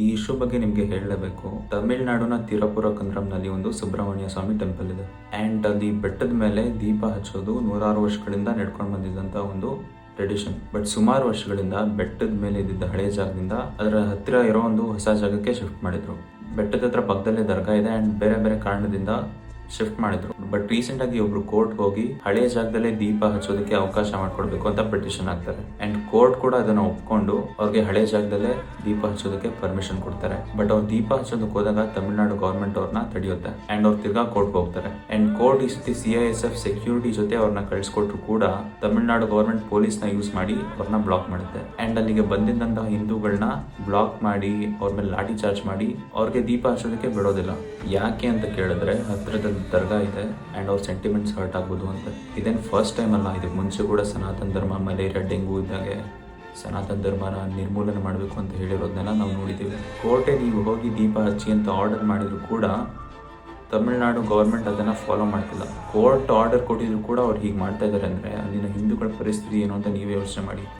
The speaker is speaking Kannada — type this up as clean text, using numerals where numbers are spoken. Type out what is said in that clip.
ಈ ಇಶ್ಯೂ ಬಗ್ಗೆ ನಿಮಗೆ ಹೇಳಲೇಬೇಕು. ತಮಿಳುನಾಡಿನ ತಿರುಪುರಕಂದ್ರಂನಲ್ಲಿ ಒಂದು ಸುಬ್ರಹ್ಮಣ್ಯ ಸ್ವಾಮಿ ಟೆಂಪಲ್ ಇದೆ. ಅಂಡ್ ಅಲ್ಲಿ ಬೆಟ್ಟದ ಮೇಲೆ ದೀಪ ಹಚ್ಚೋದು ನೂರಾರು ವರ್ಷಗಳಿಂದ ನಡ್ಕೊಂಡು ಬಂದಿದ್ದಂತ ಒಂದು ಟ್ರೆಡಿಷನ್. ಬಟ್ ಸುಮಾರು ವರ್ಷಗಳಿಂದ ಬೆಟ್ಟದ ಮೇಲೆ ಇದ್ದಿದ್ದ ಹಳೆ ಜಾಗದಿಂದ ಅದರ ಹತ್ತಿರ ಇರೋ ಒಂದು ಹೊಸ ಜಾಗಕ್ಕೆ ಶಿಫ್ಟ್ ಮಾಡಿದ್ರು. ಬೆಟ್ಟದ ಹತ್ರ ಪಕ್ಕದಲ್ಲೇ ದರ್ಗಾ ಇದೆ ಅಂಡ್ ಬೇರೆ ಬೇರೆ ಕಾರಣದಿಂದ ಶಿಫ್ಟ್ ಮಾಡಿದ್ರು. ಬಟ್ ರೀಸೆಂಟ್ ಆಗಿ ಒಬ್ರು ಕೋರ್ಟ್ ಹೋಗಿ ಹಳೆ ಜಾಗದಲ್ಲೇ ದೀಪ ಹಚ್ಚೋದಕ್ಕೆ ಅವಕಾಶ ಮಾಡ್ಕೊಡ್ಬೇಕು ಅಂತ ಪಿಟಿಷನ್ ಹಾಕ್ತಾರೆ. ಅಂಡ್ ಕೋರ್ಟ್ ಕೂಡ ಅದನ್ನ ಒಪ್ಕೊಂಡು ಅವ್ರಿಗೆ ಹಳೆ ಜಾಗದಲ್ಲೇ ದೀಪ ಹಚ್ಚೋದಕ್ಕೆ ಪರ್ಮಿಷನ್ ಕೊಡ್ತಾರೆ. ಬಟ್ ಅವ್ರು ದೀಪ ಹಚ್ಚೋದಕ್ಕೆ ಹೋದಾಗ ತಮಿಳುನಾಡು ಗವರ್ಮೆಂಟ್ ಅವ್ರನ್ನ ತಡೆಯುತ್ತೆ ಅಂಡ್ ಅವ್ರು ತಿರ್ಗಾ ಕೋರ್ಟ್ ಹೋಗ್ತಾರೆ. ಅಂಡ್ ಕೋರ್ಟ್ ಈ ಸತಿ CISF ಸೆಕ್ಯೂರಿಟಿ ಜೊತೆ ಅವ್ರನ್ನ ಕಳಿಸ್ಕೊಟ್ರು ಕೂಡ ತಮಿಳುನಾಡು ಗವರ್ಮೆಂಟ್ ಪೊಲೀಸ್ ನ ಯೂಸ್ ಮಾಡಿ ಅವ್ರನ್ನ ಬ್ಲಾಕ್ ಮಾಡುತ್ತೆ. ಅಂಡ್ ಅಲ್ಲಿಗೆ ಬಂದಿದ್ದಂತಹ ಹಿಂದೂಗಳನ್ನ ಬ್ಲಾಕ್ ಮಾಡಿ ಅವ್ರ ಮೇಲೆ ಲಾಠಿ ಚಾರ್ಜ್ ಮಾಡಿ ಅವ್ರಿಗೆ ದೀಪ ಹಚ್ಚೋದಕ್ಕೆ ಬಿಡೋದಿಲ್ಲ. ಯಾಕೆ ಅಂತ ಕೇಳಿದ್ರೆ ಹತ್ತಿರದಲ್ಲಿ ದರ್ಗಾ ಇದೆ ಅಂಡ್ ಅವ್ರ ಸೆಂಟಿಮೆಂಟ್ಸ್ ಹರ್ಟ್ ಆಗ್ಬೋದು ಅಂತ. ಇದೇನು ಫಸ್ಟ್ ಟೈಮ್ ಅಲ್ಲ, ಇದಕ್ಕೆ ಮುಂಚೆ ಕೂಡ ಸನಾತನ ಧರ್ಮ, ಮಲೇರಿಯಾ, ಡೆಂಗು ಇದ್ದಾಗೆ ಸನಾತನ ಧರ್ಮನ ನಿರ್ಮೂಲನೆ ಮಾಡಬೇಕು ಅಂತ ಹೇಳಿರೋದನ್ನೆಲ್ಲ ನಾವು ನೋಡಿದ್ದೀವಿ. ಕೋರ್ಟೆ ನೀವು ಹೋಗಿ ದೀಪ ಹಚ್ಚಿ ಅಂತ ಆರ್ಡರ್ ಮಾಡಿದ್ರು ಕೂಡ ತಮಿಳುನಾಡು ಗೌರ್ಮೆಂಟ್ ಅದನ್ನು ಫಾಲೋ ಮಾಡ್ತಿಲ್ಲ. ಕೋರ್ಟ್ ಆರ್ಡರ್ ಕೊಟ್ಟಿದ್ರು ಕೂಡ ಅವ್ರು ಹೀಗೆ ಮಾಡ್ತಾ ಇದ್ದಾರೆ ಅಂದರೆ ಅಲ್ಲಿನ ಹಿಂದೂಗಳ ಪರಿಸ್ಥಿತಿ ಏನು ಅಂತ ನೀವೇ ಯೋಚನೆ ಮಾಡಿ.